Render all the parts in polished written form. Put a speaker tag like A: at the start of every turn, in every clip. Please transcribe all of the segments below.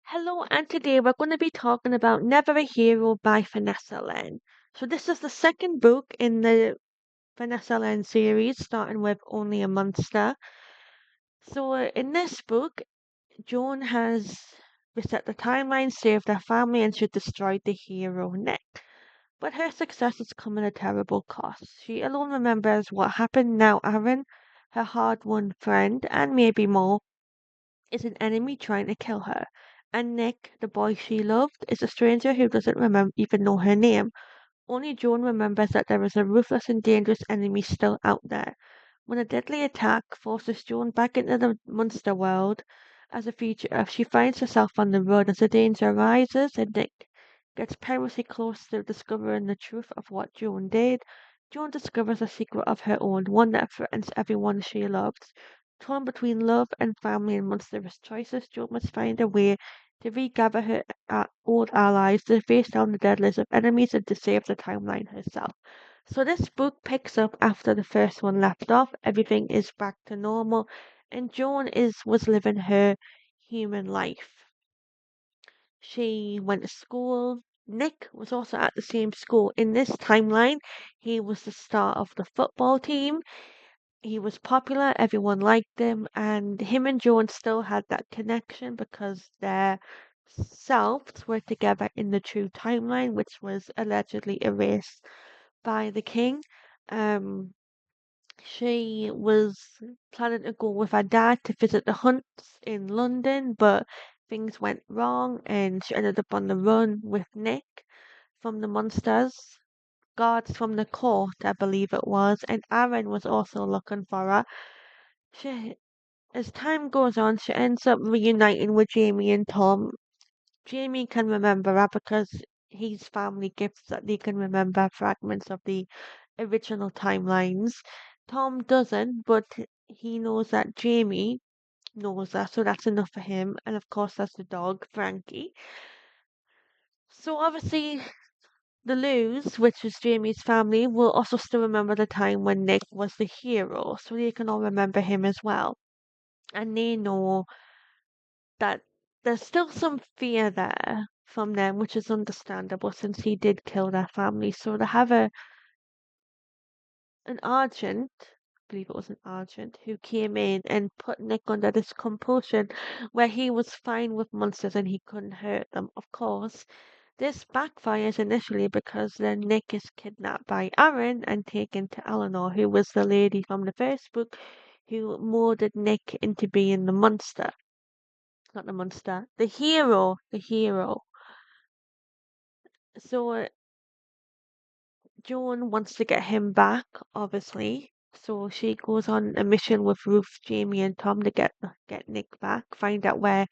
A: Hello, and today we're going to be talking about Never a Hero by Vanessa Len. So, this is the second book in the Vanessa Len series, starting with Only a Monster. So, in this book, Joan has reset the timeline, saved her family, and she destroyed the hero Nick. But her success has come at a terrible cost. She alone remembers what happened now. Aaron, her hard won friend, and maybe more, is an enemy trying to kill her. And Nick, the boy she loved, is a stranger who doesn't remember even know her name. Only Joan remembers that there is a ruthless and dangerous enemy still out there. When a deadly attack forces Joan back into the monster world as a fugitive, she finds herself on the run as the danger rises and Nick gets perilously close to discovering the truth of what Joan did. Joan discovers a secret of her own, one that threatens everyone she loves. Torn between love and family and monstrous choices, Joan must find a way to regather her old allies, to face down the dead list of enemies, and to save the timeline herself. So this book picks up after the first one left off. Everything is back to normal, and Joan was living her human life. She went to school. Nick was also at the same school. In this timeline, he was the star of the football team. He was popular, everyone liked him, and him and Joan still had that connection because their selves were together in the true timeline, which was allegedly erased by the king. Um, she was planning to go with her dad to visit the hunts in London, but things went wrong and she ended up on the run with Nick from the monsters. Guards from the court, I believe it was, and Aaron was also looking for her. She, as time goes on, she ends up reuniting with Jamie and Tom. Jamie can remember her because he's family gifts that they can remember fragments of the original timelines. Tom doesn't, but he knows that Jamie knows her, so that's enough for him. And of course, that's the dog, Frankie. So obviously, the Lous, which is Jamie's family, will also still remember the time when Nick was the hero, so they can all remember him as well. And they know that there's still some fear there from them, which is understandable since he did kill their family. So to have an argent, I believe it was an argent, who came in and put Nick under this compulsion where he was fine with monsters and he couldn't hurt them. Of course, this backfires initially because then Nick is kidnapped by Aaron and taken to Eleanor, who was the lady from the first book who molded Nick into being the monster. Not the monster, the hero, the hero. So Joan wants to get him back, obviously. So she goes on a mission with Ruth, Jamie, and Tom to get Nick back, find out where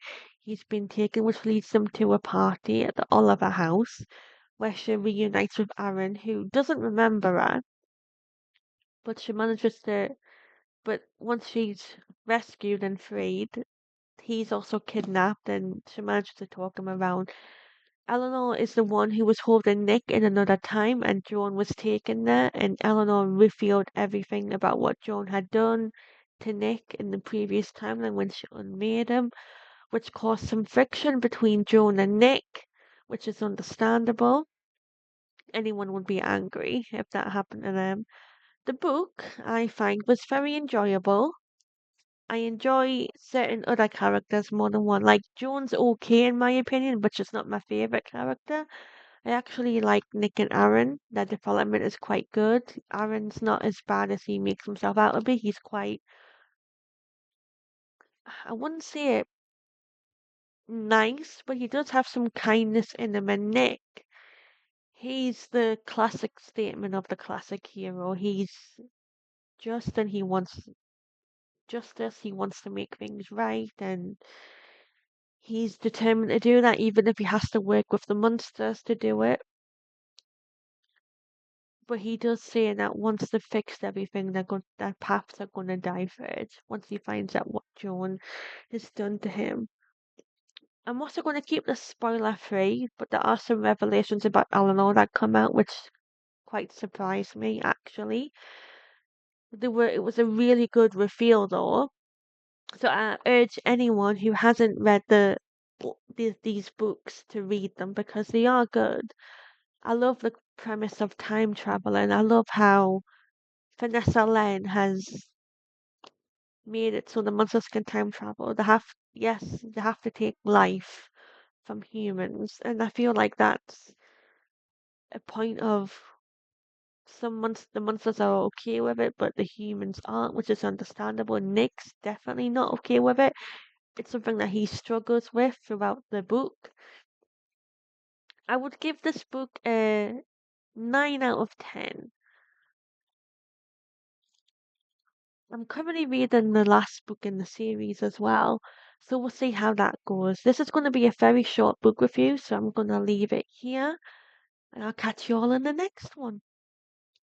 A: he's been taken, which leads them to a party at the Oliver house, where she reunites with Aaron, who doesn't remember her, but she manages to. But once she's rescued and freed, he's also kidnapped, and she manages to talk him around. Eleanor is the one who was holding Nick in another time, and Joan was taken there, and Eleanor revealed everything about what Joan had done to Nick in the previous timeline when she unmade him, which caused some friction between Joan and Nick, which is understandable. Anyone would be angry if that happened to them. The book, I find, was very enjoyable. I enjoy certain other characters more than one. Like, Joan's okay in my opinion, but she's not my favorite character. I actually like Nick and Aaron. Their development is quite good. Aaron's not as bad as he makes himself out to be. He's quite, I wouldn't say it nice, but he does have some kindness in him. And Nick, he's the classic statement of the classic hero. He's just and he wants justice. He wants to make things right, and he's determined to do that, even if he has to work with the monsters to do it. But he does say that once they've fixed everything, their paths are gonna diverge once he finds out what Joan has done to him. I'm also going to keep this spoiler free, but there are some revelations about Eleanor that come out which quite surprised me actually. It was a really good reveal though. So I urge anyone who hasn't read these books to read them because they are good. I love the premise of time travel, and I love how Vanessa Len has made it so the monsters can time travel. They have to take life from humans, and I feel like that's a point of the monsters are okay with it, but the humans aren't, which is understandable. Nick's definitely not okay with it. It's something that he struggles with throughout the book. I would give this book a 9 out of 10. I'm currently reading the last book in the series as well, so we'll see how that goes. This is going to be a very short book review, so I'm going to leave it here, and I'll catch you all in the next one.